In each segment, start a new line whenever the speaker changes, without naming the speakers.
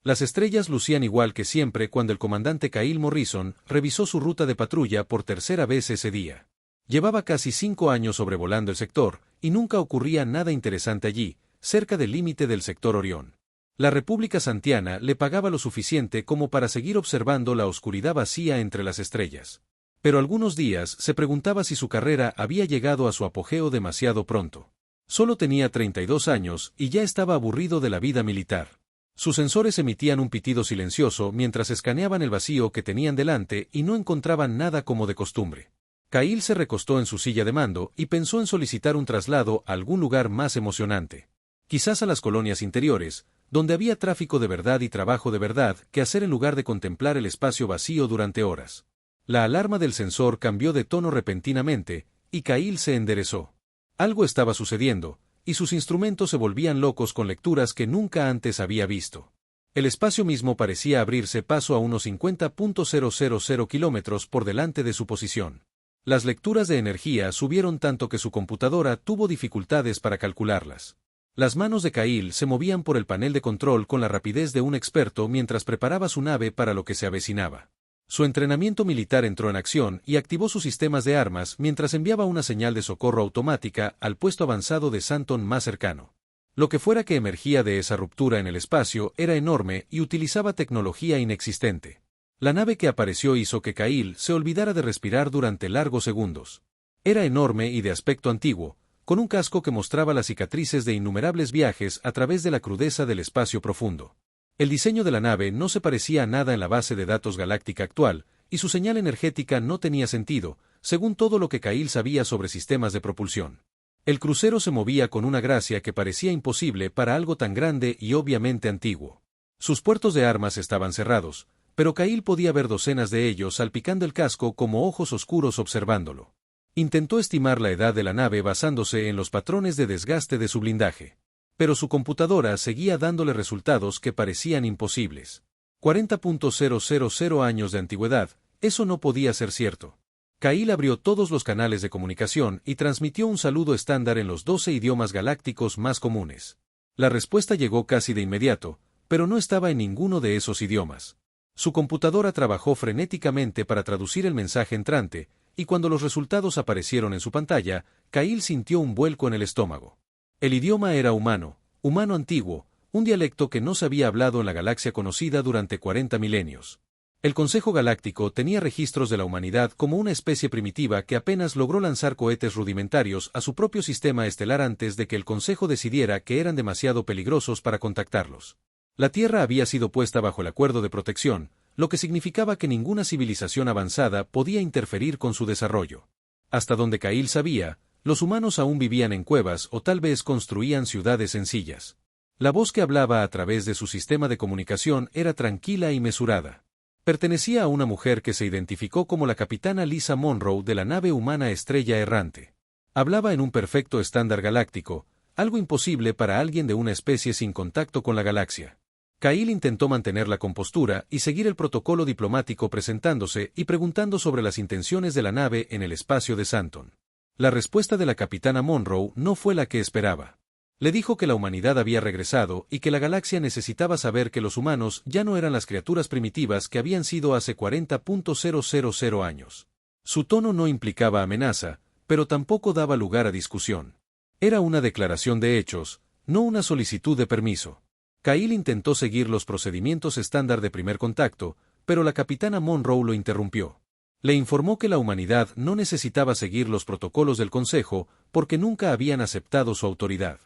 Las estrellas lucían igual que siempre cuando el comandante Kyle Morrison revisó su ruta de patrulla por tercera vez ese día. Llevaba casi 5 años sobrevolando el sector, y nunca ocurría nada interesante allí, cerca del límite del sector Orión. La República Santiana le pagaba lo suficiente como para seguir observando la oscuridad vacía entre las estrellas. Pero algunos días se preguntaba si su carrera había llegado a su apogeo demasiado pronto. Solo tenía 32 años y ya estaba aburrido de la vida militar. Sus sensores emitían un pitido silencioso mientras escaneaban el vacío que tenían delante y no encontraban nada como de costumbre. Kyle se recostó en su silla de mando y pensó en solicitar un traslado a algún lugar más emocionante. Quizás a las colonias interiores, donde había tráfico de verdad y trabajo de verdad que hacer en lugar de contemplar el espacio vacío durante horas. La alarma del sensor cambió de tono repentinamente, y Kyle se enderezó. Algo estaba sucediendo, y sus instrumentos se volvían locos con lecturas que nunca antes había visto. El espacio mismo parecía abrirse paso a unos 50.000 kilómetros por delante de su posición. Las lecturas de energía subieron tanto que su computadora tuvo dificultades para calcularlas. Las manos de Kyle se movían por el panel de control con la rapidez de un experto mientras preparaba su nave para lo que se avecinaba. Su entrenamiento militar entró en acción y activó sus sistemas de armas mientras enviaba una señal de socorro automática al puesto avanzado de Santon más cercano. Lo que fuera que emergía de esa ruptura en el espacio era enorme y utilizaba tecnología inexistente. La nave que apareció hizo que Kyle se olvidara de respirar durante largos segundos. Era enorme y de aspecto antiguo, con un casco que mostraba las cicatrices de innumerables viajes a través de la crudeza del espacio profundo. El diseño de la nave no se parecía a nada en la base de datos galáctica actual, y su señal energética no tenía sentido, según todo lo que Kyle sabía sobre sistemas de propulsión. El crucero se movía con una gracia que parecía imposible para algo tan grande y obviamente antiguo. Sus puertos de armas estaban cerrados, pero Kyle podía ver docenas de ellos salpicando el casco como ojos oscuros observándolo. Intentó estimar la edad de la nave basándose en los patrones de desgaste de su blindaje. Pero su computadora seguía dándole resultados que parecían imposibles. 40.000 años de antigüedad, eso no podía ser cierto. Kyle abrió todos los canales de comunicación y transmitió un saludo estándar en los 12 idiomas galácticos más comunes. La respuesta llegó casi de inmediato, pero no estaba en ninguno de esos idiomas. Su computadora trabajó frenéticamente para traducir el mensaje entrante, y cuando los resultados aparecieron en su pantalla, Kyle sintió un vuelco en el estómago. El idioma era humano, humano antiguo, un dialecto que no se había hablado en la galaxia conocida durante 40 milenios. El Consejo Galáctico tenía registros de la humanidad como una especie primitiva que apenas logró lanzar cohetes rudimentarios a su propio sistema estelar antes de que el Consejo decidiera que eran demasiado peligrosos para contactarlos. La Tierra había sido puesta bajo el acuerdo de protección, lo que significaba que ninguna civilización avanzada podía interferir con su desarrollo. Hasta donde Kyle sabía, los humanos aún vivían en cuevas o tal vez construían ciudades sencillas. La voz que hablaba a través de su sistema de comunicación era tranquila y mesurada. Pertenecía a una mujer que se identificó como la capitana Lisa Monroe de la nave humana Estrella Errante. Hablaba en un perfecto estándar galáctico, algo imposible para alguien de una especie sin contacto con la galaxia. Kyle intentó mantener la compostura y seguir el protocolo diplomático presentándose y preguntando sobre las intenciones de la nave en el espacio de Santon. La respuesta de la capitana Monroe no fue la que esperaba. Le dijo que la humanidad había regresado y que la galaxia necesitaba saber que los humanos ya no eran las criaturas primitivas que habían sido hace 40.000 años. Su tono no implicaba amenaza, pero tampoco daba lugar a discusión. Era una declaración de hechos, no una solicitud de permiso. Kyle intentó seguir los procedimientos estándar de primer contacto, pero la capitana Monroe lo interrumpió. Le informó que la humanidad no necesitaba seguir los protocolos del Consejo porque nunca habían aceptado su autoridad.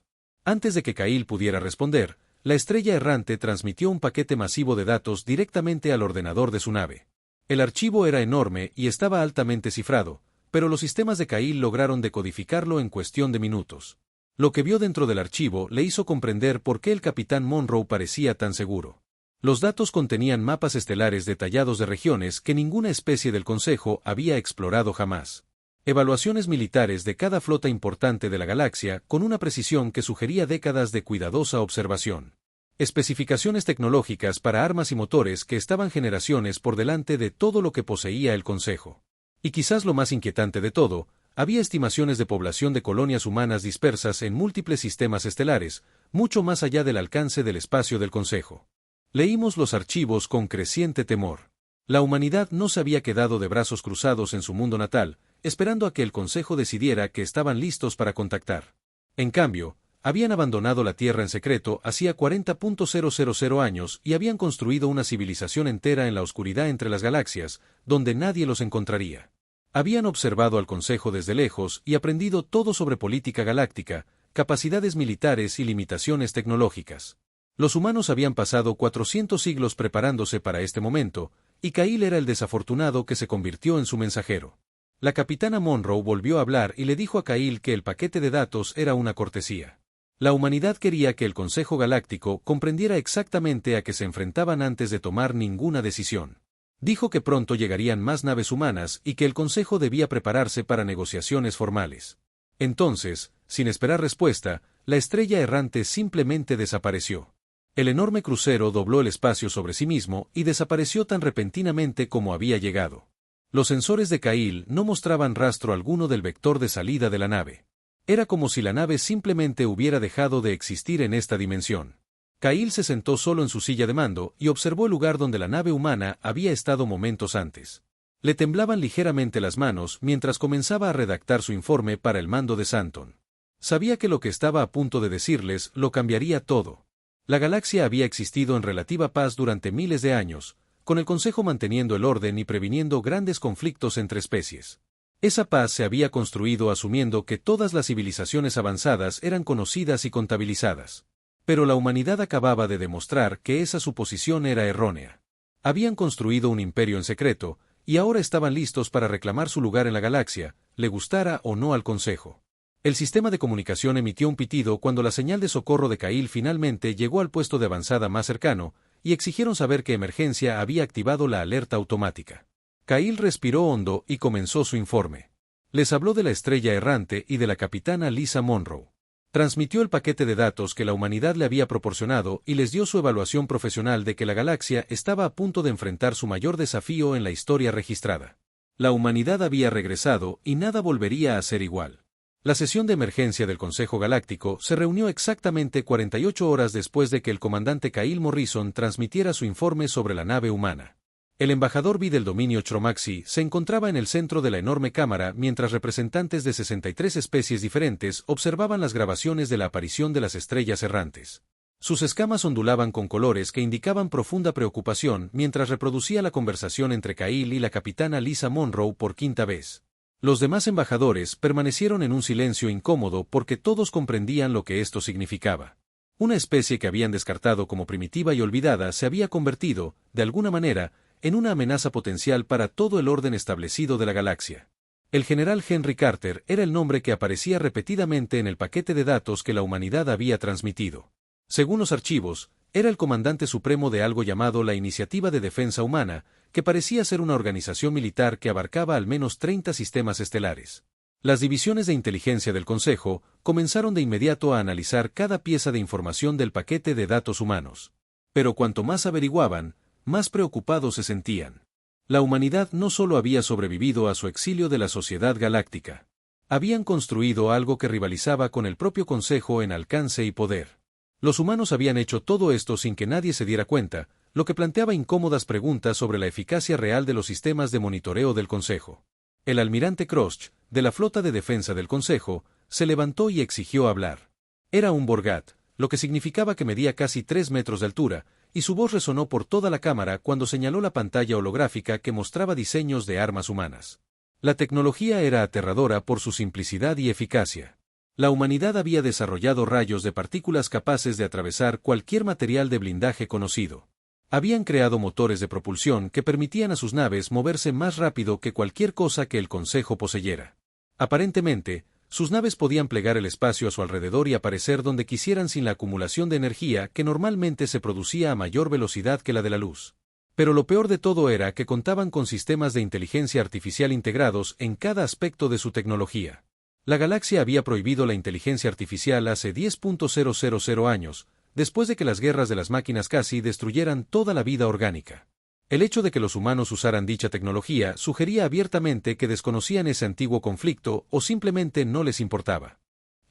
Antes de que Kyle pudiera responder, la Estrella Errante transmitió un paquete masivo de datos directamente al ordenador de su nave. El archivo era enorme y estaba altamente cifrado, pero los sistemas de Kyle lograron decodificarlo en cuestión de minutos. Lo que vio dentro del archivo le hizo comprender por qué el capitán Monroe parecía tan seguro. Los datos contenían mapas estelares detallados de regiones que ninguna especie del Consejo había explorado jamás. Evaluaciones militares de cada flota importante de la galaxia con una precisión que sugería décadas de cuidadosa observación. Especificaciones tecnológicas para armas y motores que estaban generaciones por delante de todo lo que poseía el Consejo. Y quizás lo más inquietante de todo, había estimaciones de población de colonias humanas dispersas en múltiples sistemas estelares, mucho más allá del alcance del espacio del Consejo. Leímos los archivos con creciente temor. La humanidad no se había quedado de brazos cruzados en su mundo natal, esperando a que el Consejo decidiera que estaban listos para contactar. En cambio, habían abandonado la Tierra en secreto hacía 40.000 años y habían construido una civilización entera en la oscuridad entre las galaxias, donde nadie los encontraría. Habían observado al Consejo desde lejos y aprendido todo sobre política galáctica, capacidades militares y limitaciones tecnológicas. Los humanos habían pasado 400 siglos preparándose para este momento, y Kyle era el desafortunado que se convirtió en su mensajero. La capitana Monroe volvió a hablar y le dijo a Kyle que el paquete de datos era una cortesía. La humanidad quería que el Consejo Galáctico comprendiera exactamente a qué se enfrentaban antes de tomar ninguna decisión. Dijo que pronto llegarían más naves humanas y que el Consejo debía prepararse para negociaciones formales. Entonces, sin esperar respuesta, la estrella errante simplemente desapareció. El enorme crucero dobló el espacio sobre sí mismo y desapareció tan repentinamente como había llegado. Los sensores de Kyle no mostraban rastro alguno del vector de salida de la nave. Era como si la nave simplemente hubiera dejado de existir en esta dimensión. Kyle se sentó solo en su silla de mando y observó el lugar donde la nave humana había estado momentos antes. Le temblaban ligeramente las manos mientras comenzaba a redactar su informe para el mando de Santon. Sabía que lo que estaba a punto de decirles lo cambiaría todo. La galaxia había existido en relativa paz durante miles de años, con el Consejo manteniendo el orden y previniendo grandes conflictos entre especies. Esa paz se había construido asumiendo que todas las civilizaciones avanzadas eran conocidas y contabilizadas. Pero la humanidad acababa de demostrar que esa suposición era errónea. Habían construido un imperio en secreto, y ahora estaban listos para reclamar su lugar en la galaxia, le gustara o no al Consejo. El sistema de comunicación emitió un pitido cuando la señal de socorro de Kyle finalmente llegó al puesto de avanzada más cercano, y exigieron saber que Emergencia había activado la alerta automática. Kyle respiró hondo y comenzó su informe. Les habló de la estrella errante y de la capitana Lisa Monroe. Transmitió el paquete de datos que la humanidad le había proporcionado y les dio su evaluación profesional de que la galaxia estaba a punto de enfrentar su mayor desafío en la historia registrada. La humanidad había regresado y nada volvería a ser igual. La sesión de emergencia del Consejo Galáctico se reunió exactamente 48 horas después de que el comandante Kyle Morrison transmitiera su informe sobre la nave humana. El embajador B del dominio Chromaxi se encontraba en el centro de la enorme cámara mientras representantes de 63 especies diferentes observaban las grabaciones de la aparición de las estrellas errantes. Sus escamas ondulaban con colores que indicaban profunda preocupación mientras reproducía la conversación entre Kyle y la capitana Lisa Monroe por quinta vez. Los demás embajadores permanecieron en un silencio incómodo porque todos comprendían lo que esto significaba. Una especie que habían descartado como primitiva y olvidada se había convertido, de alguna manera, en una amenaza potencial para todo el orden establecido de la galaxia. El general Henry Carter era el nombre que aparecía repetidamente en el paquete de datos que la humanidad había transmitido. Según los archivos, era el comandante supremo de algo llamado la Iniciativa de Defensa Humana, que parecía ser una organización militar que abarcaba al menos 30 sistemas estelares. Las divisiones de inteligencia del Consejo comenzaron de inmediato a analizar cada pieza de información del paquete de datos humanos. Pero cuanto más averiguaban, más preocupados se sentían. La humanidad no solo había sobrevivido a su exilio de la sociedad galáctica. Habían construido algo que rivalizaba con el propio Consejo en alcance y poder. Los humanos habían hecho todo esto sin que nadie se diera cuenta, lo que planteaba incómodas preguntas sobre la eficacia real de los sistemas de monitoreo del Consejo. El almirante Crossch, de la flota de defensa del Consejo, se levantó y exigió hablar. Era un Borgat, lo que significaba que medía casi 3 metros de altura, y su voz resonó por toda la cámara cuando señaló la pantalla holográfica que mostraba diseños de armas humanas. La tecnología era aterradora por su simplicidad y eficacia. La humanidad había desarrollado rayos de partículas capaces de atravesar cualquier material de blindaje conocido. Habían creado motores de propulsión que permitían a sus naves moverse más rápido que cualquier cosa que el Consejo poseyera. Aparentemente, sus naves podían plegar el espacio a su alrededor y aparecer donde quisieran sin la acumulación de energía que normalmente se producía a mayor velocidad que la de la luz. Pero lo peor de todo era que contaban con sistemas de inteligencia artificial integrados en cada aspecto de su tecnología. La galaxia había prohibido la inteligencia artificial hace 10.000 años, después de que las guerras de las máquinas casi destruyeran toda la vida orgánica. El hecho de que los humanos usaran dicha tecnología sugería abiertamente que desconocían ese antiguo conflicto o simplemente no les importaba.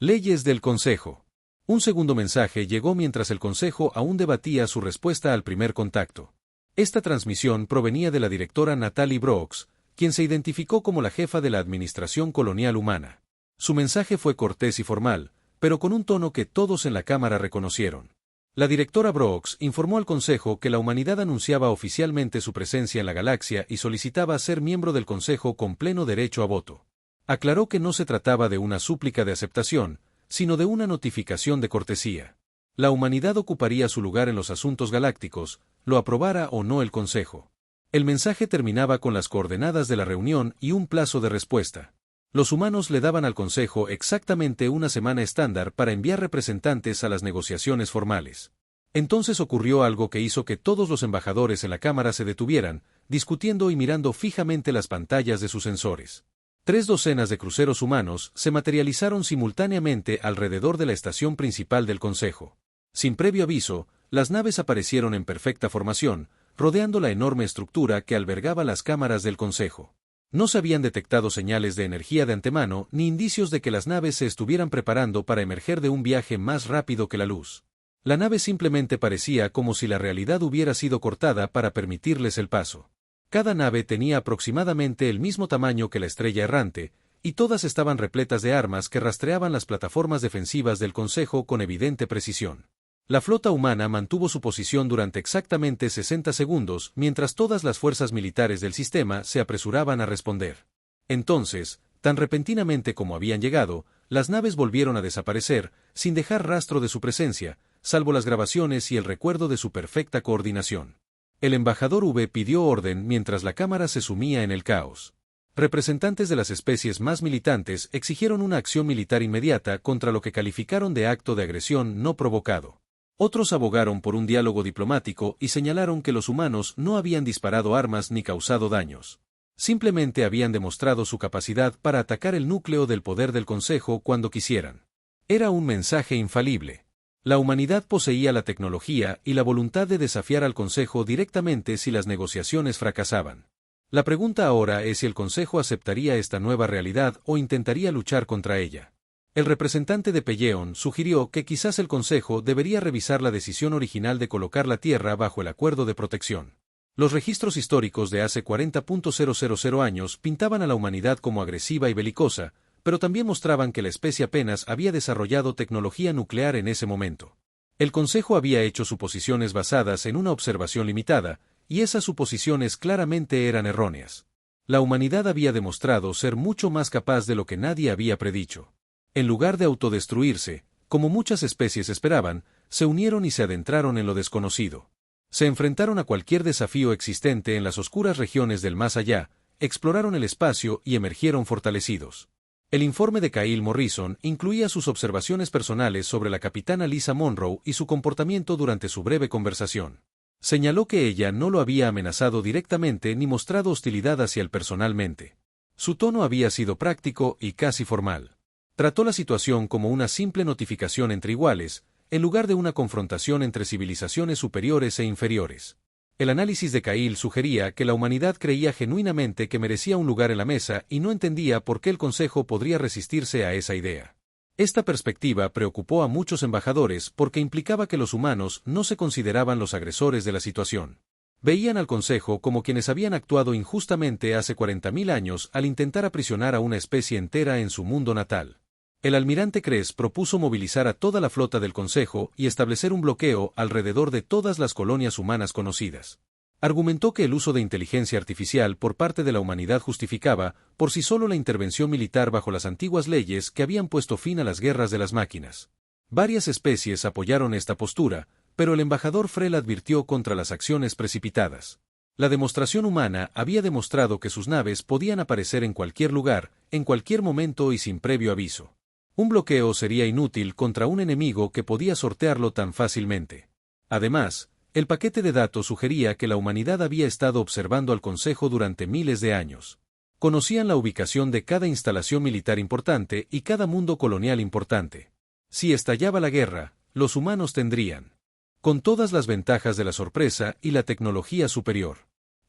Leyes del Consejo. Un segundo mensaje llegó mientras el Consejo aún debatía su respuesta al primer contacto. Esta transmisión provenía de la directora Natalie Brooks, quien se identificó como la jefa de la Administración Colonial Humana. Su mensaje fue cortés y formal, pero con un tono que todos en la Cámara reconocieron. La directora Brooks informó al Consejo que la humanidad anunciaba oficialmente su presencia en la galaxia y solicitaba ser miembro del Consejo con pleno derecho a voto. Aclaró que no se trataba de una súplica de aceptación, sino de una notificación de cortesía. La humanidad ocuparía su lugar en los asuntos galácticos, lo aprobara o no el Consejo. El mensaje terminaba con las coordenadas de la reunión y un plazo de respuesta. Los humanos le daban al Consejo exactamente una semana estándar para enviar representantes a las negociaciones formales. Entonces ocurrió algo que hizo que todos los embajadores en la Cámara se detuvieran, discutiendo y mirando fijamente las pantallas de sus sensores. 3 docenas de cruceros humanos se materializaron simultáneamente alrededor de la estación principal del Consejo. Sin previo aviso, las naves aparecieron en perfecta formación, rodeando la enorme estructura que albergaba las cámaras del Consejo. No se habían detectado señales de energía de antemano ni indicios de que las naves se estuvieran preparando para emerger de un viaje más rápido que la luz. La nave simplemente parecía como si la realidad hubiera sido cortada para permitirles el paso. Cada nave tenía aproximadamente el mismo tamaño que la estrella errante, y todas estaban repletas de armas que rastreaban las plataformas defensivas del Consejo con evidente precisión. La flota humana mantuvo su posición durante exactamente 60 segundos mientras todas las fuerzas militares del sistema se apresuraban a responder. Entonces, tan repentinamente como habían llegado, las naves volvieron a desaparecer, sin dejar rastro de su presencia, salvo las grabaciones y el recuerdo de su perfecta coordinación. El embajador V pidió orden mientras la Cámara se sumía en el caos. Representantes de las especies más militantes exigieron una acción militar inmediata contra lo que calificaron de acto de agresión no provocado. Otros abogaron por un diálogo diplomático y señalaron que los humanos no habían disparado armas ni causado daños. Simplemente habían demostrado su capacidad para atacar el núcleo del poder del Consejo cuando quisieran. Era un mensaje infalible. La humanidad poseía la tecnología y la voluntad de desafiar al Consejo directamente si las negociaciones fracasaban. La pregunta ahora es si el Consejo aceptaría esta nueva realidad o intentaría luchar contra ella. El representante de Pelleón sugirió que quizás el Consejo debería revisar la decisión original de colocar la Tierra bajo el acuerdo de protección. Los registros históricos de hace 40.000 años pintaban a la humanidad como agresiva y belicosa, pero también mostraban que la especie apenas había desarrollado tecnología nuclear en ese momento. El Consejo había hecho suposiciones basadas en una observación limitada, y esas suposiciones claramente eran erróneas. La humanidad había demostrado ser mucho más capaz de lo que nadie había predicho. En lugar de autodestruirse, como muchas especies esperaban, se unieron y se adentraron en lo desconocido. Se enfrentaron a cualquier desafío existente en las oscuras regiones del más allá, exploraron el espacio y emergieron fortalecidos. El informe de Kyle Morrison incluía sus observaciones personales sobre la capitana Lisa Monroe y su comportamiento durante su breve conversación. Señaló que ella no lo había amenazado directamente ni mostrado hostilidad hacia él personalmente. Su tono había sido práctico y casi formal. Trató la situación como una simple notificación entre iguales, en lugar de una confrontación entre civilizaciones superiores e inferiores. El análisis de Kyle sugería que la humanidad creía genuinamente que merecía un lugar en la mesa y no entendía por qué el Consejo podría resistirse a esa idea. Esta perspectiva preocupó a muchos embajadores porque implicaba que los humanos no se consideraban los agresores de la situación. Veían al Consejo como quienes habían actuado injustamente hace 40.000 años al intentar aprisionar a una especie entera en su mundo natal. El almirante Kress propuso movilizar a toda la flota del Consejo y establecer un bloqueo alrededor de todas las colonias humanas conocidas. Argumentó que el uso de inteligencia artificial por parte de la humanidad justificaba, por sí solo, la intervención militar bajo las antiguas leyes que habían puesto fin a las guerras de las máquinas. Varias especies apoyaron esta postura, pero el embajador Frel advirtió contra las acciones precipitadas. La demostración humana había demostrado que sus naves podían aparecer en cualquier lugar, en cualquier momento y sin previo aviso. Un bloqueo sería inútil contra un enemigo que podía sortearlo tan fácilmente. Además, el paquete de datos sugería que la humanidad había estado observando al Consejo durante miles de años. Conocían la ubicación de cada instalación militar importante y cada mundo colonial importante. Si estallaba la guerra, los humanos tendrían, con todas las ventajas de la sorpresa y la tecnología superior.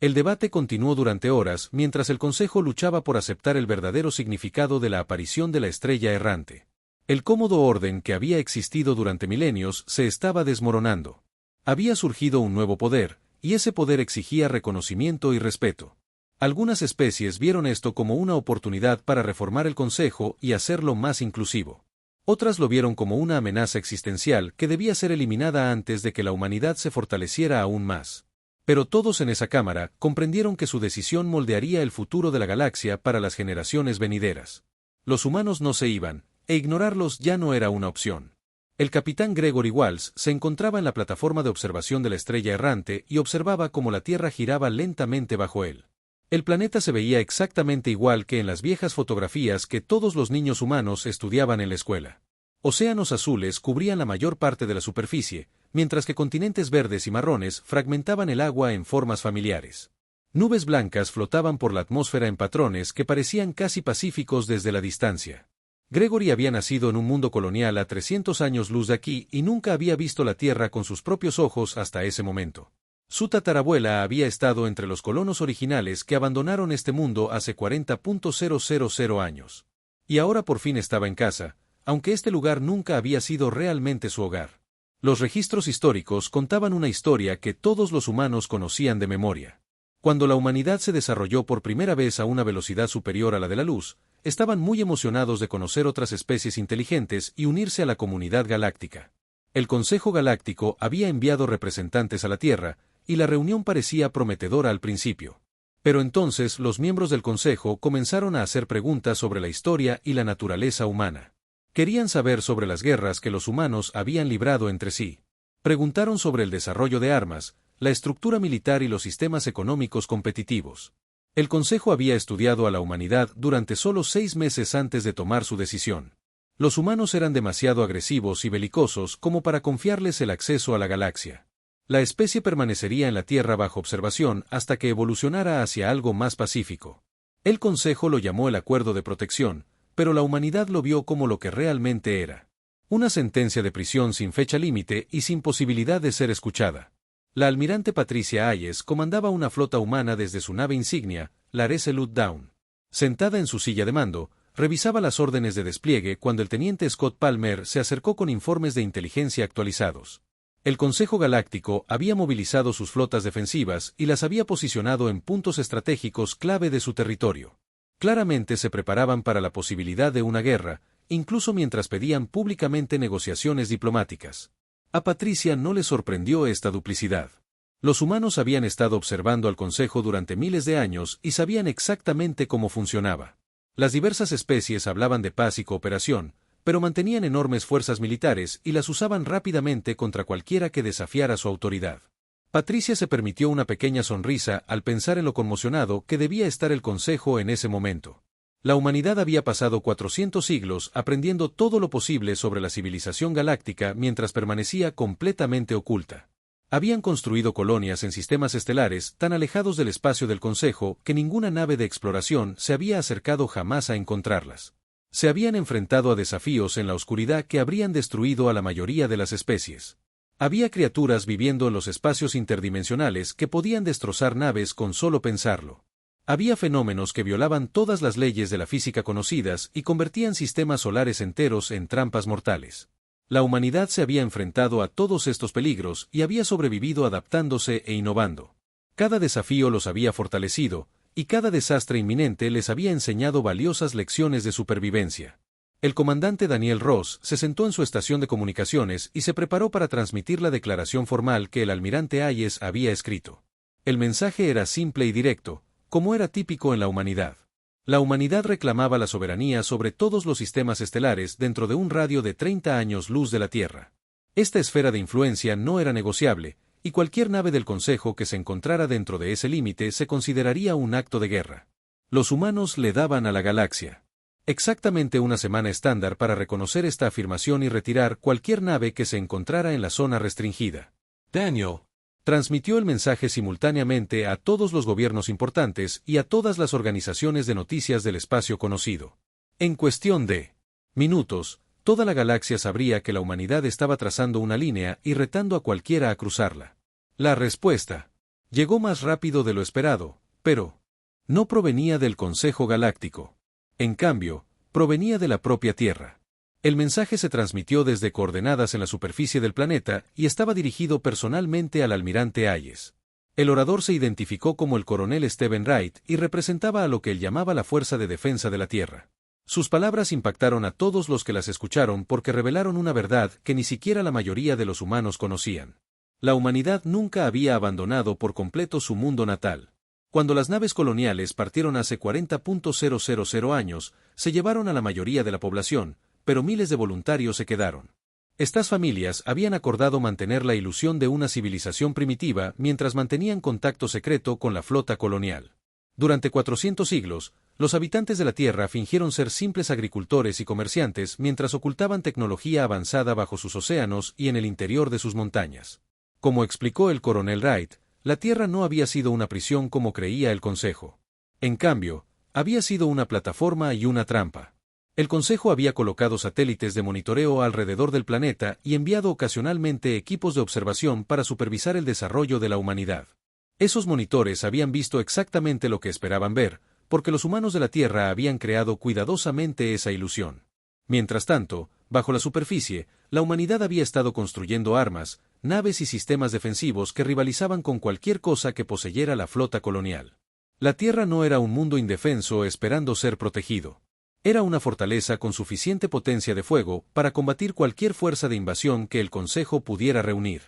El debate continuó durante horas mientras el Consejo luchaba por aceptar el verdadero significado de la aparición de la estrella errante. El cómodo orden que había existido durante milenios se estaba desmoronando. Había surgido un nuevo poder, y ese poder exigía reconocimiento y respeto. Algunas especies vieron esto como una oportunidad para reformar el Consejo y hacerlo más inclusivo. Otras lo vieron como una amenaza existencial que debía ser eliminada antes de que la humanidad se fortaleciera aún más. Pero todos en esa cámara comprendieron que su decisión moldearía el futuro de la galaxia para las generaciones venideras. Los humanos no se iban, e ignorarlos ya no era una opción. El capitán Gregory Walsh se encontraba en la plataforma de observación de la estrella errante y observaba cómo la Tierra giraba lentamente bajo él. El planeta se veía exactamente igual que en las viejas fotografías que todos los niños humanos estudiaban en la escuela. Océanos azules cubrían la mayor parte de la superficie, mientras que continentes verdes y marrones fragmentaban el agua en formas familiares. Nubes blancas flotaban por la atmósfera en patrones que parecían casi pacíficos desde la distancia. Gregory había nacido en un mundo colonial a 300 años luz de aquí y nunca había visto la Tierra con sus propios ojos hasta ese momento. Su tatarabuela había estado entre los colonos originales que abandonaron este mundo hace 40,000 años. Y ahora por fin estaba en casa, aunque este lugar nunca había sido realmente su hogar. Los registros históricos contaban una historia que todos los humanos conocían de memoria. Cuando la humanidad se desarrolló por primera vez a una velocidad superior a la de la luz, estaban muy emocionados de conocer otras especies inteligentes y unirse a la comunidad galáctica. El Consejo Galáctico había enviado representantes a la Tierra, y la reunión parecía prometedora al principio. Pero entonces los miembros del Consejo comenzaron a hacer preguntas sobre la historia y la naturaleza humana. Querían saber sobre las guerras que los humanos habían librado entre sí. Preguntaron sobre el desarrollo de armas, la estructura militar y los sistemas económicos competitivos. El Consejo había estudiado a la humanidad durante solo 6 meses antes de tomar su decisión. Los humanos eran demasiado agresivos y belicosos como para confiarles el acceso a la galaxia. La especie permanecería en la Tierra bajo observación hasta que evolucionara hacia algo más pacífico. El Consejo lo llamó el Acuerdo de Protección, pero la humanidad lo vio como lo que realmente era. Una sentencia de prisión sin fecha límite y sin posibilidad de ser escuchada. La almirante Patricia Hayes comandaba una flota humana desde su nave insignia, la Resolute Dawn. Sentada en su silla de mando, revisaba las órdenes de despliegue cuando el teniente Scott Palmer se acercó con informes de inteligencia actualizados. El Consejo Galáctico había movilizado sus flotas defensivas y las había posicionado en puntos estratégicos clave de su territorio. Claramente se preparaban para la posibilidad de una guerra, incluso mientras pedían públicamente negociaciones diplomáticas. A Patricia no le sorprendió esta duplicidad. Los humanos habían estado observando al Consejo durante miles de años y sabían exactamente cómo funcionaba. Las diversas especies hablaban de paz y cooperación, pero mantenían enormes fuerzas militares y las usaban rápidamente contra cualquiera que desafiara su autoridad. Patricia se permitió una pequeña sonrisa al pensar en lo conmocionado que debía estar el Consejo en ese momento. La humanidad había pasado 400 siglos aprendiendo todo lo posible sobre la civilización galáctica mientras permanecía completamente oculta. Habían construido colonias en sistemas estelares tan alejados del espacio del Consejo que ninguna nave de exploración se había acercado jamás a encontrarlas. Se habían enfrentado a desafíos en la oscuridad que habrían destruido a la mayoría de las especies. Había criaturas viviendo en los espacios interdimensionales que podían destrozar naves con solo pensarlo. Había fenómenos que violaban todas las leyes de la física conocidas y convertían sistemas solares enteros en trampas mortales. La humanidad se había enfrentado a todos estos peligros y había sobrevivido adaptándose e innovando. Cada desafío los había fortalecido, y cada desastre inminente les había enseñado valiosas lecciones de supervivencia. El comandante Daniel Ross se sentó en su estación de comunicaciones y se preparó para transmitir la declaración formal que el almirante Hayes había escrito. El mensaje era simple y directo, como era típico en la humanidad. La humanidad reclamaba la soberanía sobre todos los sistemas estelares dentro de un radio de 30 años luz de la Tierra. Esta esfera de influencia no era negociable, y cualquier nave del Consejo que se encontrara dentro de ese límite se consideraría un acto de guerra. Los humanos le daban a la galaxia exactamente una semana estándar para reconocer esta afirmación y retirar cualquier nave que se encontrara en la zona restringida. Daniel transmitió el mensaje simultáneamente a todos los gobiernos importantes y a todas las organizaciones de noticias del espacio conocido. En cuestión de minutos, toda la galaxia sabría que la humanidad estaba trazando una línea y retando a cualquiera a cruzarla. La respuesta llegó más rápido de lo esperado, pero no provenía del Consejo Galáctico. En cambio, provenía de la propia Tierra. El mensaje se transmitió desde coordenadas en la superficie del planeta y estaba dirigido personalmente al almirante Hayes. El orador se identificó como el coronel Stephen Wright y representaba a lo que él llamaba la Fuerza de Defensa de la Tierra. Sus palabras impactaron a todos los que las escucharon porque revelaron una verdad que ni siquiera la mayoría de los humanos conocían. La humanidad nunca había abandonado por completo su mundo natal. Cuando las naves coloniales partieron hace 40.000 años, se llevaron a la mayoría de la población, pero miles de voluntarios se quedaron. Estas familias habían acordado mantener la ilusión de una civilización primitiva mientras mantenían contacto secreto con la flota colonial. Durante 400 siglos, los habitantes de la Tierra fingieron ser simples agricultores y comerciantes mientras ocultaban tecnología avanzada bajo sus océanos y en el interior de sus montañas. Como explicó el coronel Wright, la Tierra no había sido una prisión como creía el Consejo. En cambio, había sido una plataforma y una trampa. El Consejo había colocado satélites de monitoreo alrededor del planeta y enviado ocasionalmente equipos de observación para supervisar el desarrollo de la humanidad. Esos monitores habían visto exactamente lo que esperaban ver, porque los humanos de la Tierra habían creado cuidadosamente esa ilusión. Mientras tanto, bajo la superficie, la humanidad había estado construyendo armas, naves y sistemas defensivos que rivalizaban con cualquier cosa que poseyera la flota colonial. La Tierra no era un mundo indefenso esperando ser protegido. Era una fortaleza con suficiente potencia de fuego para combatir cualquier fuerza de invasión que el Consejo pudiera reunir.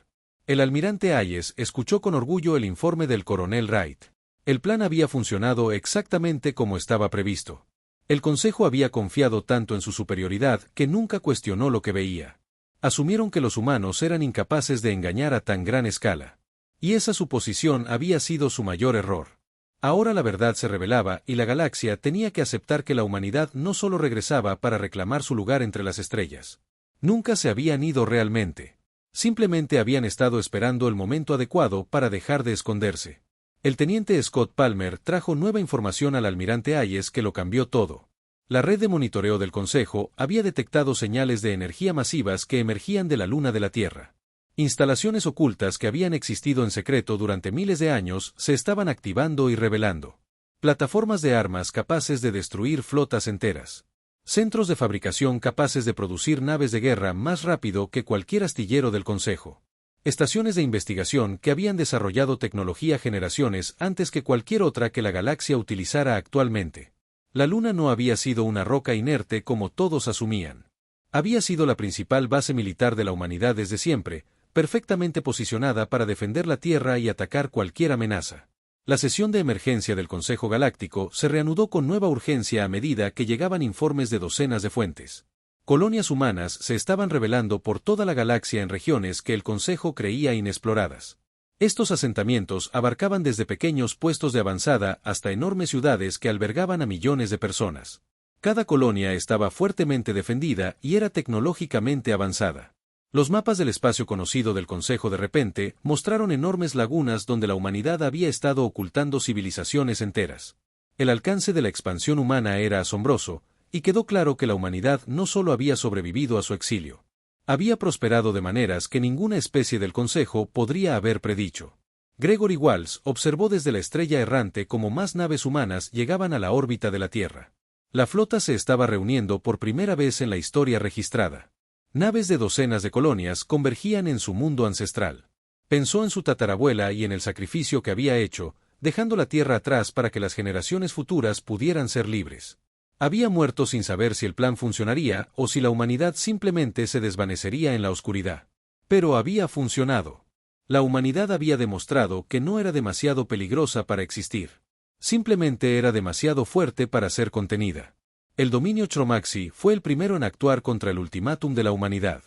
El almirante Hayes escuchó con orgullo el informe del coronel Wright. El plan había funcionado exactamente como estaba previsto. El Consejo había confiado tanto en su superioridad que nunca cuestionó lo que veía. Asumieron que los humanos eran incapaces de engañar a tan gran escala. Y esa suposición había sido su mayor error. Ahora la verdad se revelaba y la galaxia tenía que aceptar que la humanidad no solo regresaba para reclamar su lugar entre las estrellas. Nunca se habían ido realmente. Simplemente habían estado esperando el momento adecuado para dejar de esconderse. El teniente Scott Palmer trajo nueva información al almirante Hayes que lo cambió todo. La red de monitoreo del Consejo había detectado señales de energía masivas que emergían de la luna de la Tierra. Instalaciones ocultas que habían existido en secreto durante miles de años se estaban activando y revelando. Plataformas de armas capaces de destruir flotas enteras. Centros de fabricación capaces de producir naves de guerra más rápido que cualquier astillero del Consejo. Estaciones de investigación que habían desarrollado tecnología generaciones antes que cualquier otra que la galaxia utilizara actualmente. La Luna no había sido una roca inerte como todos asumían. Había sido la principal base militar de la humanidad desde siempre, perfectamente posicionada para defender la Tierra y atacar cualquier amenaza. La sesión de emergencia del Consejo Galáctico se reanudó con nueva urgencia a medida que llegaban informes de docenas de fuentes. Colonias humanas se estaban revelando por toda la galaxia en regiones que el Consejo creía inexploradas. Estos asentamientos abarcaban desde pequeños puestos de avanzada hasta enormes ciudades que albergaban a millones de personas. Cada colonia estaba fuertemente defendida y era tecnológicamente avanzada. Los mapas del espacio conocido del Consejo de repente mostraron enormes lagunas donde la humanidad había estado ocultando civilizaciones enteras. El alcance de la expansión humana era asombroso, y quedó claro que la humanidad no solo había sobrevivido a su exilio. Había prosperado de maneras que ninguna especie del Consejo podría haber predicho. Gregory Walsh observó desde la estrella errante cómo más naves humanas llegaban a la órbita de la Tierra. La flota se estaba reuniendo por primera vez en la historia registrada. Naves de docenas de colonias convergían en su mundo ancestral. Pensó en su tatarabuela y en el sacrificio que había hecho, dejando la Tierra atrás para que las generaciones futuras pudieran ser libres. Había muerto sin saber si el plan funcionaría o si la humanidad simplemente se desvanecería en la oscuridad. Pero había funcionado. La humanidad había demostrado que no era demasiado peligrosa para existir. Simplemente era demasiado fuerte para ser contenida. El dominio Chromaxi fue el primero en actuar contra el ultimátum de la humanidad.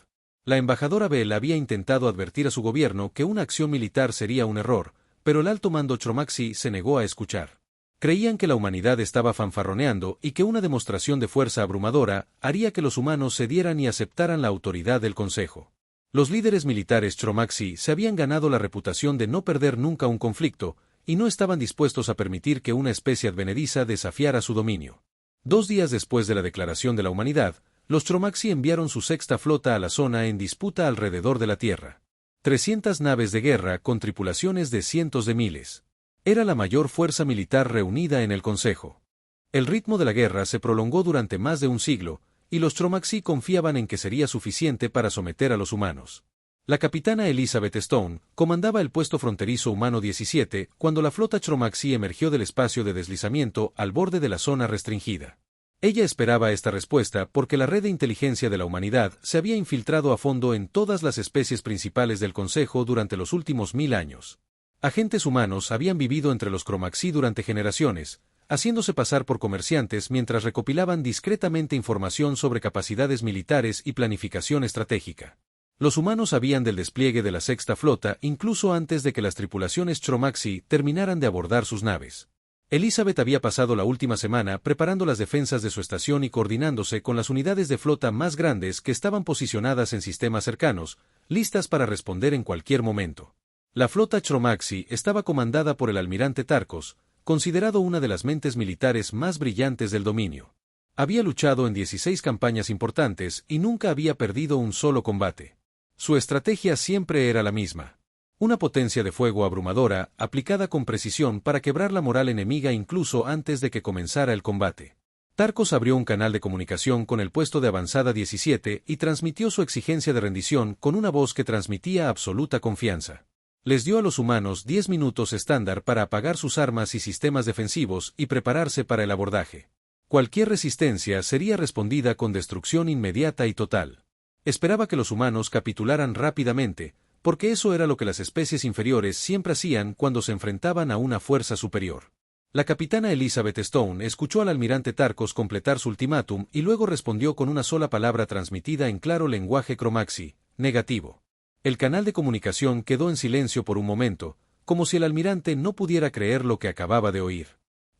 La embajadora Bell había intentado advertir a su gobierno que una acción militar sería un error, pero el alto mando Chromaxi se negó a escuchar. Creían que la humanidad estaba fanfarroneando y que una demostración de fuerza abrumadora haría que los humanos cedieran y aceptaran la autoridad del Consejo. Los líderes militares Chromaxi se habían ganado la reputación de no perder nunca un conflicto, y no estaban dispuestos a permitir que una especie advenediza desafiara su dominio. 2 días después de la declaración de la humanidad, los Chromaxi enviaron su sexta flota a la zona en disputa alrededor de la Tierra. 300 naves de guerra con tripulaciones de cientos de miles. Era la mayor fuerza militar reunida en el Consejo. El ritmo de la guerra se prolongó durante más de un siglo, y los Chromaxi confiaban en que sería suficiente para someter a los humanos. La capitana Elizabeth Stone comandaba el puesto fronterizo humano 17 cuando la flota Chromaxi emergió del espacio de deslizamiento al borde de la zona restringida. Ella esperaba esta respuesta porque la red de inteligencia de la humanidad se había infiltrado a fondo en todas las especies principales del Consejo durante los últimos 1000 años. Agentes humanos habían vivido entre los Chromaxi durante generaciones, haciéndose pasar por comerciantes mientras recopilaban discretamente información sobre capacidades militares y planificación estratégica. Los humanos sabían del despliegue de la Sexta Flota incluso antes de que las tripulaciones Chromaxi terminaran de abordar sus naves. Elizabeth había pasado la última semana preparando las defensas de su estación y coordinándose con las unidades de flota más grandes que estaban posicionadas en sistemas cercanos, listas para responder en cualquier momento. La flota Chromaxi estaba comandada por el almirante Tarkos, considerado una de las mentes militares más brillantes del dominio. Había luchado en 16 campañas importantes y nunca había perdido un solo combate. Su estrategia siempre era la misma. Una potencia de fuego abrumadora, aplicada con precisión para quebrar la moral enemiga incluso antes de que comenzara el combate. Tarkos abrió un canal de comunicación con el puesto de avanzada 17 y transmitió su exigencia de rendición con una voz que transmitía absoluta confianza. Les dio a los humanos 10 minutos estándar para apagar sus armas y sistemas defensivos y prepararse para el abordaje. Cualquier resistencia sería respondida con destrucción inmediata y total. Esperaba que los humanos capitularan rápidamente, porque eso era lo que las especies inferiores siempre hacían cuando se enfrentaban a una fuerza superior. La capitana Elizabeth Stone escuchó al almirante Tarkos completar su ultimátum y luego respondió con una sola palabra transmitida en claro lenguaje Chromaxi: negativo. El canal de comunicación quedó en silencio por un momento, como si el almirante no pudiera creer lo que acababa de oír.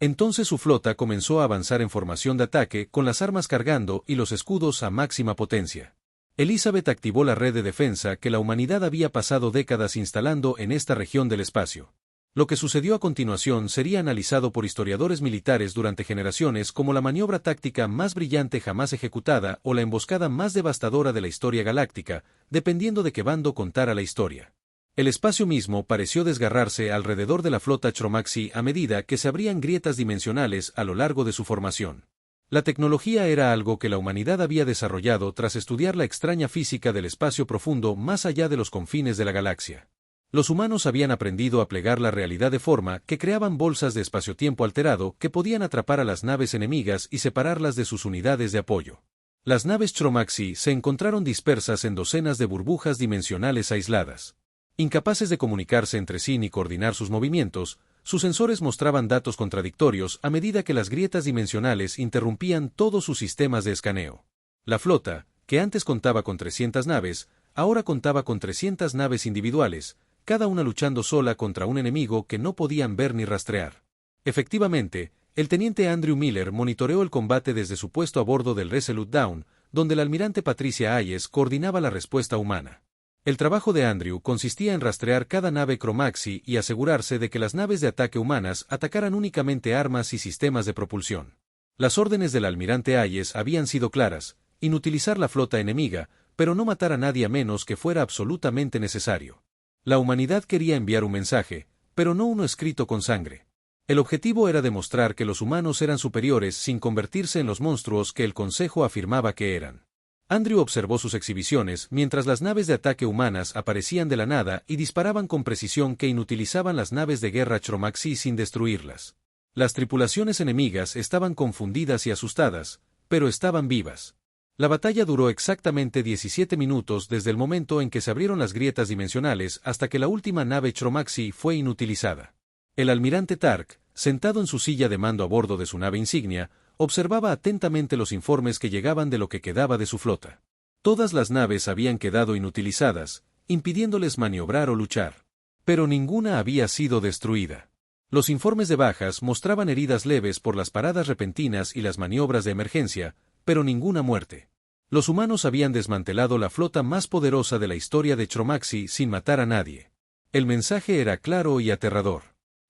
Entonces su flota comenzó a avanzar en formación de ataque con las armas cargando y los escudos a máxima potencia. Elizabeth activó la red de defensa que la humanidad había pasado décadas instalando en esta región del espacio. Lo que sucedió a continuación sería analizado por historiadores militares durante generaciones como la maniobra táctica más brillante jamás ejecutada o la emboscada más devastadora de la historia galáctica, dependiendo de qué bando contara la historia. El espacio mismo pareció desgarrarse alrededor de la flota Chromaxi a medida que se abrían grietas dimensionales a lo largo de su formación. La tecnología era algo que la humanidad había desarrollado tras estudiar la extraña física del espacio profundo más allá de los confines de la galaxia. Los humanos habían aprendido a plegar la realidad de forma que creaban bolsas de espacio-tiempo alterado que podían atrapar a las naves enemigas y separarlas de sus unidades de apoyo. Las naves Chromaxi se encontraron dispersas en docenas de burbujas dimensionales aisladas. Incapaces de comunicarse entre sí ni coordinar sus movimientos, sus sensores mostraban datos contradictorios a medida que las grietas dimensionales interrumpían todos sus sistemas de escaneo. La flota, que antes contaba con 300 naves, ahora contaba con 300 naves individuales, cada una luchando sola contra un enemigo que no podían ver ni rastrear. Efectivamente, el teniente Andrew Miller monitoreó el combate desde su puesto a bordo del Resolute Dawn, donde el almirante Patricia Hayes coordinaba la respuesta humana. El trabajo de Andrew consistía en rastrear cada nave Chromaxi y asegurarse de que las naves de ataque humanas atacaran únicamente armas y sistemas de propulsión. Las órdenes del almirante Hayes habían sido claras: inutilizar la flota enemiga, pero no matar a nadie a menos que fuera absolutamente necesario. La humanidad quería enviar un mensaje, pero no uno escrito con sangre. El objetivo era demostrar que los humanos eran superiores sin convertirse en los monstruos que el Consejo afirmaba que eran. Andrew observó sus exhibiciones mientras las naves de ataque humanas aparecían de la nada y disparaban con precisión que inutilizaban las naves de guerra Chromaxi sin destruirlas. Las tripulaciones enemigas estaban confundidas y asustadas, pero estaban vivas. La batalla duró exactamente 17 minutos desde el momento en que se abrieron las grietas dimensionales hasta que la última nave Chromaxi fue inutilizada. El almirante Tark, sentado en su silla de mando a bordo de su nave insignia, observaba atentamente los informes que llegaban de lo que quedaba de su flota. Todas las naves habían quedado inutilizadas, impidiéndoles maniobrar o luchar. Pero ninguna había sido destruida. Los informes de bajas mostraban heridas leves por las paradas repentinas y las maniobras de emergencia, pero ninguna muerte. Los humanos habían desmantelado la flota más poderosa de la historia de Chromaxi sin matar a nadie. El mensaje era claro y aterrador.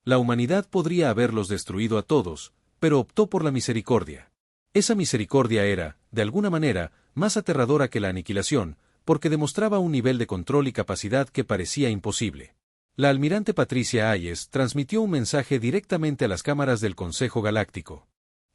La humanidad podría haberlos destruido a todos, pero optó por la misericordia. Esa misericordia era, de alguna manera, más aterradora que la aniquilación, porque demostraba un nivel de control y capacidad que parecía imposible. La almirante Patricia Hayes transmitió un mensaje directamente a las cámaras del Consejo Galáctico.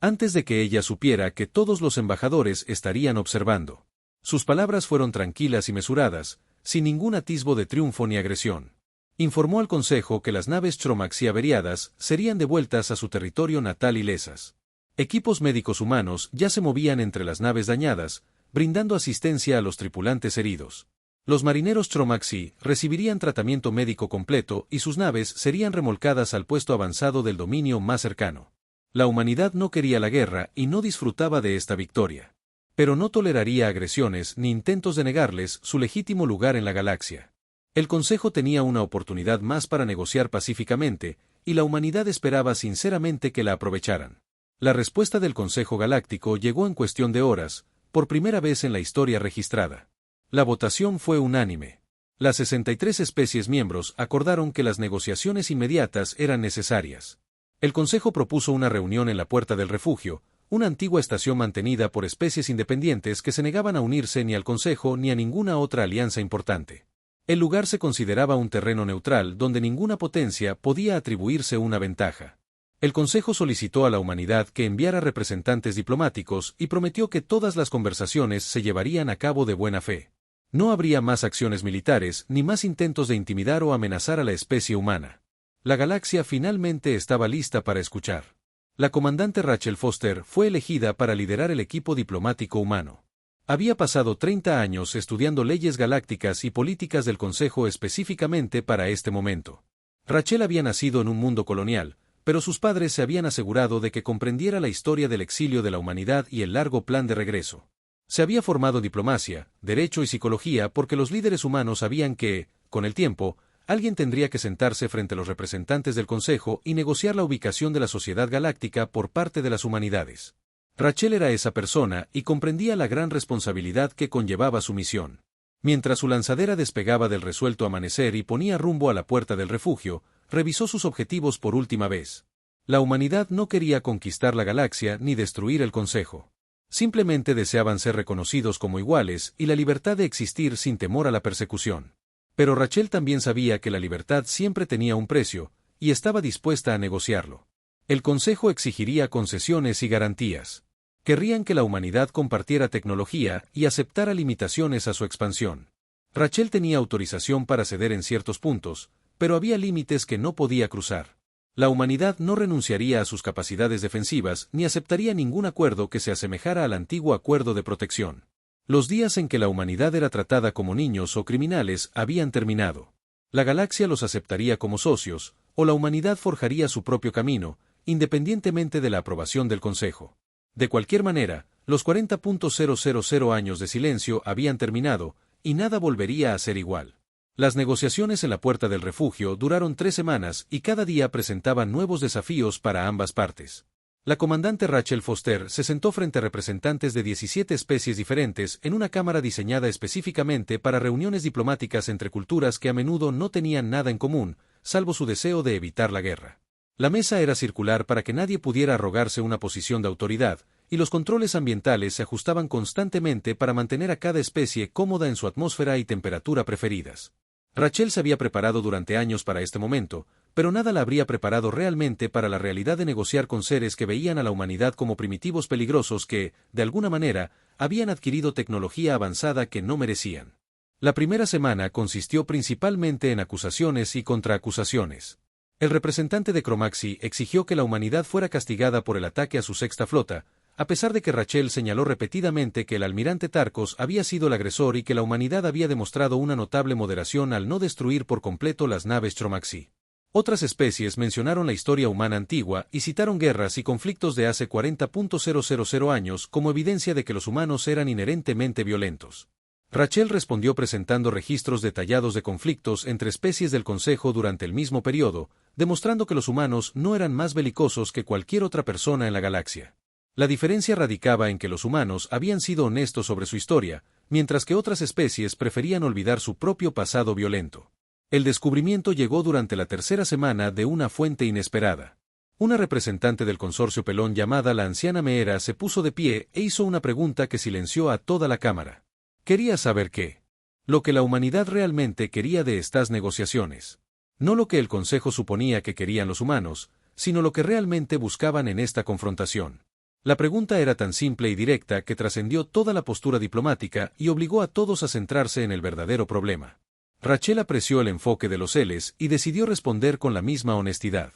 antes de que ella supiera que todos los embajadores estarían observando. Sus palabras fueron tranquilas y mesuradas, sin ningún atisbo de triunfo ni agresión. Informó al Consejo que las naves Chromaxi averiadas serían devueltas a su territorio natal ilesas. Equipos médicos humanos ya se movían entre las naves dañadas, brindando asistencia a los tripulantes heridos. Los marineros Chromaxi recibirían tratamiento médico completo y sus naves serían remolcadas al puesto avanzado del dominio más cercano. La humanidad no quería la guerra y no disfrutaba de esta victoria. Pero no toleraría agresiones ni intentos de negarles su legítimo lugar en la galaxia. El Consejo tenía una oportunidad más para negociar pacíficamente, y la humanidad esperaba sinceramente que la aprovecharan. La respuesta del Consejo Galáctico llegó en cuestión de horas, por primera vez en la historia registrada. La votación fue unánime. Las 63 especies miembros acordaron que las negociaciones inmediatas eran necesarias. El Consejo propuso una reunión en la Puerta del Refugio, una antigua estación mantenida por especies independientes que se negaban a unirse ni al Consejo ni a ninguna otra alianza importante. El lugar se consideraba un terreno neutral donde ninguna potencia podía atribuirse una ventaja. El Consejo solicitó a la humanidad que enviara representantes diplomáticos y prometió que todas las conversaciones se llevarían a cabo de buena fe. No habría más acciones militares ni más intentos de intimidar o amenazar a la especie humana. La galaxia finalmente estaba lista para escuchar. La comandante Rachel Foster fue elegida para liderar el equipo diplomático humano. Había pasado 30 años estudiando leyes galácticas y políticas del Consejo específicamente para este momento. Rachel había nacido en un mundo colonial, pero sus padres se habían asegurado de que comprendiera la historia del exilio de la humanidad y el largo plan de regreso. Se había formado en diplomacia, derecho y psicología porque los líderes humanos sabían que, con el tiempo, alguien tendría que sentarse frente a los representantes del Consejo y negociar la ubicación de la sociedad galáctica por parte de las humanidades. Rachel era esa persona y comprendía la gran responsabilidad que conllevaba su misión. Mientras su lanzadera despegaba del resuelto amanecer y ponía rumbo a la Puerta del Refugio, revisó sus objetivos por última vez. La humanidad no quería conquistar la galaxia ni destruir el Consejo. Simplemente deseaban ser reconocidos como iguales y la libertad de existir sin temor a la persecución. Pero Rachel también sabía que la libertad siempre tenía un precio, y estaba dispuesta a negociarlo. El Consejo exigiría concesiones y garantías. Querrían que la humanidad compartiera tecnología y aceptara limitaciones a su expansión. Rachel tenía autorización para ceder en ciertos puntos, pero había límites que no podía cruzar. La humanidad no renunciaría a sus capacidades defensivas ni aceptaría ningún acuerdo que se asemejara al antiguo acuerdo de protección. Los días en que la humanidad era tratada como niños o criminales habían terminado. La galaxia los aceptaría como socios, o la humanidad forjaría su propio camino, independientemente de la aprobación del Consejo. De cualquier manera, los 40.000 años de silencio habían terminado, y nada volvería a ser igual. Las negociaciones en la Puerta del Refugio duraron 3 semanas y cada día presentaban nuevos desafíos para ambas partes. La comandante Rachel Foster se sentó frente a representantes de 17 especies diferentes en una cámara diseñada específicamente para reuniones diplomáticas entre culturas que a menudo no tenían nada en común, salvo su deseo de evitar la guerra. La mesa era circular para que nadie pudiera arrogarse una posición de autoridad, y los controles ambientales se ajustaban constantemente para mantener a cada especie cómoda en su atmósfera y temperatura preferidas. Rachel se había preparado durante años para este momento, pero nada la habría preparado realmente para la realidad de negociar con seres que veían a la humanidad como primitivos peligrosos que, de alguna manera, habían adquirido tecnología avanzada que no merecían. La primera semana consistió principalmente en acusaciones y contraacusaciones. El representante de Chromaxi exigió que la humanidad fuera castigada por el ataque a su sexta flota, a pesar de que Rachel señaló repetidamente que el almirante Tarkos había sido el agresor y que la humanidad había demostrado una notable moderación al no destruir por completo las naves Chromaxi. Otras especies mencionaron la historia humana antigua y citaron guerras y conflictos de hace 40.000 años como evidencia de que los humanos eran inherentemente violentos. Rachel respondió presentando registros detallados de conflictos entre especies del Consejo durante el mismo periodo, demostrando que los humanos no eran más belicosos que cualquier otra persona en la galaxia. La diferencia radicaba en que los humanos habían sido honestos sobre su historia, mientras que otras especies preferían olvidar su propio pasado violento. El descubrimiento llegó durante la tercera semana de una fuente inesperada. Una representante del consorcio pelón llamada la anciana Meera se puso de pie e hizo una pregunta que silenció a toda la cámara. Quería saber qué. Lo que la humanidad realmente quería de estas negociaciones. No lo que el Consejo suponía que querían los humanos, sino lo que realmente buscaban en esta confrontación. La pregunta era tan simple y directa que trascendió toda la postura diplomática y obligó a todos a centrarse en el verdadero problema. Rachel apreció el enfoque de los Ls y decidió responder con la misma honestidad.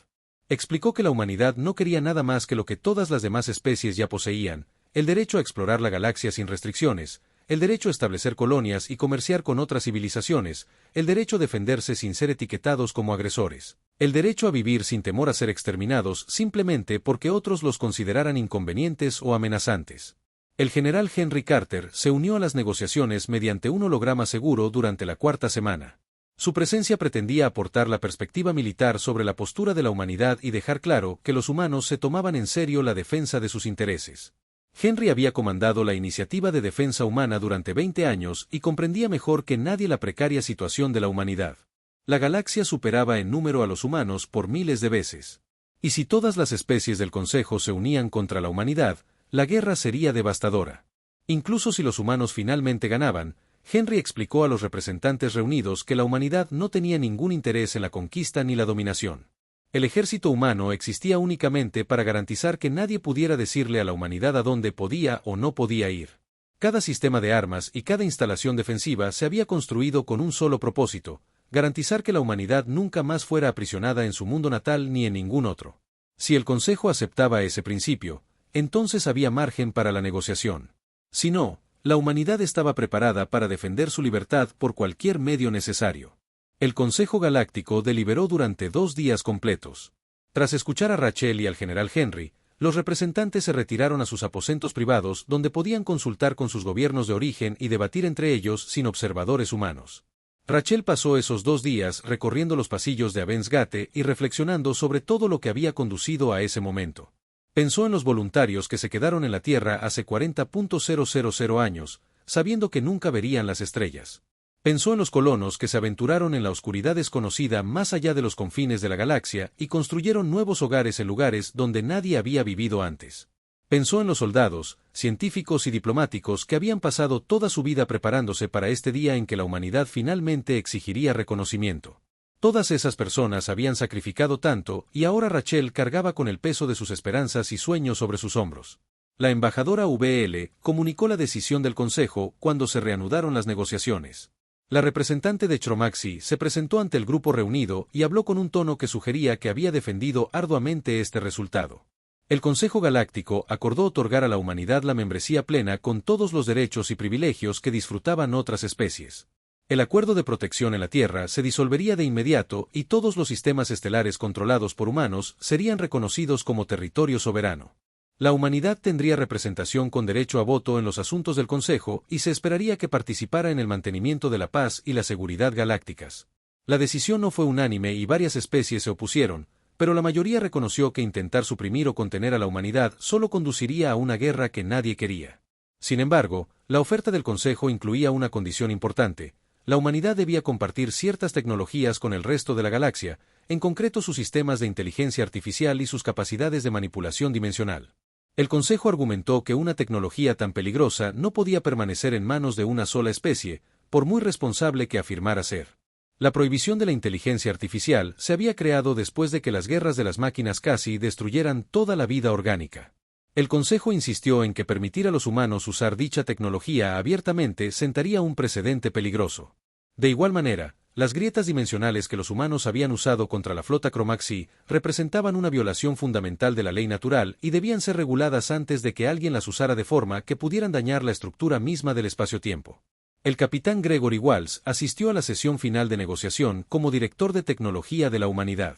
Explicó que la humanidad no quería nada más que lo que todas las demás especies ya poseían: el derecho a explorar la galaxia sin restricciones, el derecho a establecer colonias y comerciar con otras civilizaciones, el derecho a defenderse sin ser etiquetados como agresores, el derecho a vivir sin temor a ser exterminados simplemente porque otros los consideraran inconvenientes o amenazantes. El general Henry Carter se unió a las negociaciones mediante un holograma seguro durante la cuarta semana. Su presencia pretendía aportar la perspectiva militar sobre la postura de la humanidad y dejar claro que los humanos se tomaban en serio la defensa de sus intereses. Henry había comandado la iniciativa de defensa humana durante 20 años y comprendía mejor que nadie la precaria situación de la humanidad. La galaxia superaba en número a los humanos por miles de veces. Y si todas las especies del Consejo se unían contra la humanidad, la guerra sería devastadora. Incluso si los humanos finalmente ganaban, Henry explicó a los representantes reunidos que la humanidad no tenía ningún interés en la conquista ni la dominación. El ejército humano existía únicamente para garantizar que nadie pudiera decirle a la humanidad a dónde podía o no podía ir. Cada sistema de armas y cada instalación defensiva se había construido con un solo propósito: garantizar que la humanidad nunca más fuera aprisionada en su mundo natal ni en ningún otro. Si el Consejo aceptaba ese principio, entonces había margen para la negociación. Si no, la humanidad estaba preparada para defender su libertad por cualquier medio necesario. El Consejo Galáctico deliberó durante 2 días completos. Tras escuchar a Rachel y al general Henry, los representantes se retiraron a sus aposentos privados donde podían consultar con sus gobiernos de origen y debatir entre ellos sin observadores humanos. Rachel pasó esos 2 días recorriendo los pasillos de Avens Gate y reflexionando sobre todo lo que había conducido a ese momento. Pensó en los voluntarios que se quedaron en la Tierra hace 40.000 años, sabiendo que nunca verían las estrellas. Pensó en los colonos que se aventuraron en la oscuridad desconocida más allá de los confines de la galaxia y construyeron nuevos hogares en lugares donde nadie había vivido antes. Pensó en los soldados, científicos y diplomáticos que habían pasado toda su vida preparándose para este día en que la humanidad finalmente exigiría reconocimiento. Todas esas personas habían sacrificado tanto y ahora Rachel cargaba con el peso de sus esperanzas y sueños sobre sus hombros. La embajadora VL comunicó la decisión del Consejo cuando se reanudaron las negociaciones. La representante de Chromaxi se presentó ante el grupo reunido y habló con un tono que sugería que había defendido arduamente este resultado. El Consejo Galáctico acordó otorgar a la humanidad la membresía plena con todos los derechos y privilegios que disfrutaban otras especies. El acuerdo de protección en la Tierra se disolvería de inmediato y todos los sistemas estelares controlados por humanos serían reconocidos como territorio soberano. La humanidad tendría representación con derecho a voto en los asuntos del Consejo y se esperaría que participara en el mantenimiento de la paz y la seguridad galácticas. La decisión no fue unánime y varias especies se opusieron, pero la mayoría reconoció que intentar suprimir o contener a la humanidad solo conduciría a una guerra que nadie quería. Sin embargo, la oferta del Consejo incluía una condición importante: la humanidad debía compartir ciertas tecnologías con el resto de la galaxia, en concreto sus sistemas de inteligencia artificial y sus capacidades de manipulación dimensional. El Consejo argumentó que una tecnología tan peligrosa no podía permanecer en manos de una sola especie, por muy responsable que afirmara ser. La prohibición de la inteligencia artificial se había creado después de que las guerras de las máquinas casi destruyeran toda la vida orgánica. El Consejo insistió en que permitir a los humanos usar dicha tecnología abiertamente sentaría un precedente peligroso. De igual manera, las grietas dimensionales que los humanos habían usado contra la flota Chromaxi representaban una violación fundamental de la ley natural y debían ser reguladas antes de que alguien las usara de forma que pudieran dañar la estructura misma del espacio-tiempo. El capitán Gregory Walsh asistió a la sesión final de negociación como director de tecnología de la humanidad.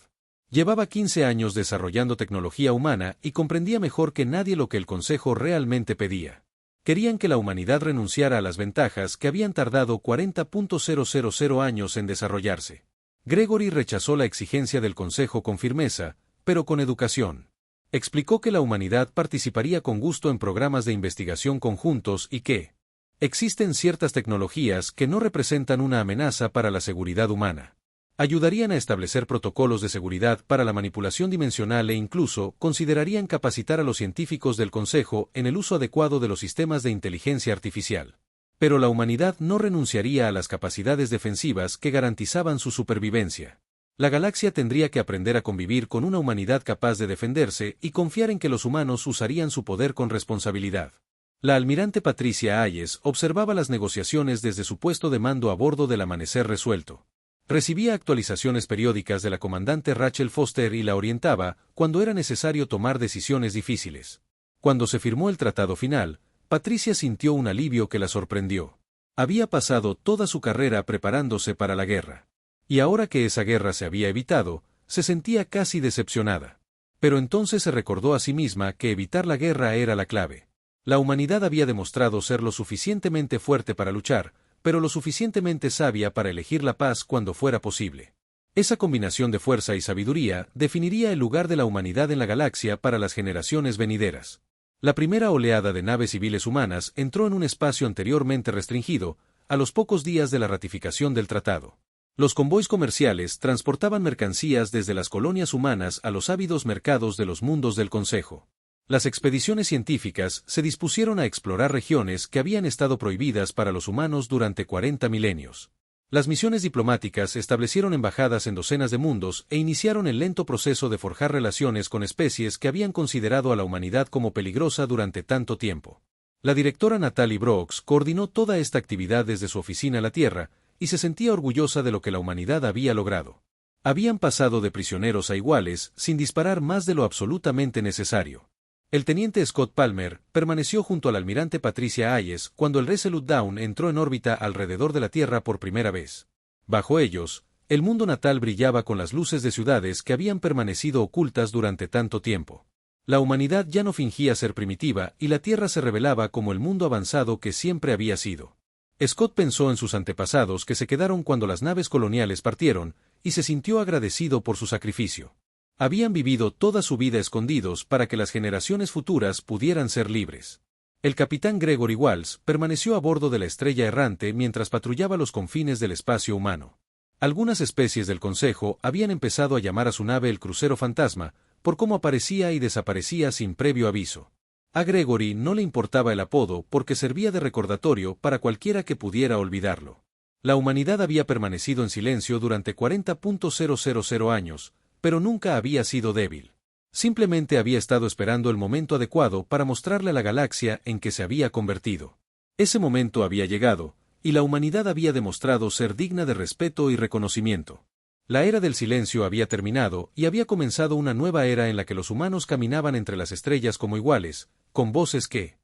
Llevaba 15 años desarrollando tecnología humana y comprendía mejor que nadie lo que el Consejo realmente pedía. Querían que la humanidad renunciara a las ventajas que habían tardado 40.000 años en desarrollarse. Gregory rechazó la exigencia del Consejo con firmeza, pero con educación. Explicó que la humanidad participaría con gusto en programas de investigación conjuntos y que existen ciertas tecnologías que no representan una amenaza para la seguridad humana. Ayudarían a establecer protocolos de seguridad para la manipulación dimensional e incluso considerarían capacitar a los científicos del Consejo en el uso adecuado de los sistemas de inteligencia artificial. Pero la humanidad no renunciaría a las capacidades defensivas que garantizaban su supervivencia. La galaxia tendría que aprender a convivir con una humanidad capaz de defenderse y confiar en que los humanos usarían su poder con responsabilidad. La almirante Patricia Hayes observaba las negociaciones desde su puesto de mando a bordo del Amanecer Resuelto. Recibía actualizaciones periódicas de la comandante Rachel Foster y la orientaba cuando era necesario tomar decisiones difíciles. Cuando se firmó el tratado final, Patricia sintió un alivio que la sorprendió. Había pasado toda su carrera preparándose para la guerra. Y ahora que esa guerra se había evitado, se sentía casi decepcionada. Pero entonces se recordó a sí misma que evitar la guerra era la clave. La humanidad había demostrado ser lo suficientemente fuerte para luchar, pero lo suficientemente sabia para elegir la paz cuando fuera posible. Esa combinación de fuerza y sabiduría definiría el lugar de la humanidad en la galaxia para las generaciones venideras. La primera oleada de naves civiles humanas entró en un espacio anteriormente restringido, a los pocos días de la ratificación del tratado. Los convoys comerciales transportaban mercancías desde las colonias humanas a los ávidos mercados de los mundos del Consejo. Las expediciones científicas se dispusieron a explorar regiones que habían estado prohibidas para los humanos durante 40 milenios. Las misiones diplomáticas establecieron embajadas en docenas de mundos e iniciaron el lento proceso de forjar relaciones con especies que habían considerado a la humanidad como peligrosa durante tanto tiempo. La directora Natalie Brooks coordinó toda esta actividad desde su oficina en la Tierra y se sentía orgullosa de lo que la humanidad había logrado. Habían pasado de prisioneros a iguales sin disparar más de lo absolutamente necesario. El teniente Scott Palmer permaneció junto al almirante Patricia Hayes cuando el Resolute Dawn entró en órbita alrededor de la Tierra por primera vez. Bajo ellos, el mundo natal brillaba con las luces de ciudades que habían permanecido ocultas durante tanto tiempo. La humanidad ya no fingía ser primitiva y la Tierra se revelaba como el mundo avanzado que siempre había sido. Scott pensó en sus antepasados que se quedaron cuando las naves coloniales partieron, y se sintió agradecido por su sacrificio. Habían vivido toda su vida escondidos para que las generaciones futuras pudieran ser libres. El capitán Gregory Walsh permaneció a bordo de la Estrella Errante mientras patrullaba los confines del espacio humano. Algunas especies del Consejo habían empezado a llamar a su nave el crucero fantasma, por cómo aparecía y desaparecía sin previo aviso. A Gregory no le importaba el apodo porque servía de recordatorio para cualquiera que pudiera olvidarlo. La humanidad había permanecido en silencio durante 40.000 años, pero nunca había sido débil. Simplemente había estado esperando el momento adecuado para mostrarle a la galaxia en que se había convertido. Ese momento había llegado, y la humanidad había demostrado ser digna de respeto y reconocimiento. La era del silencio había terminado y había comenzado una nueva era en la que los humanos caminaban entre las estrellas como iguales, con voces que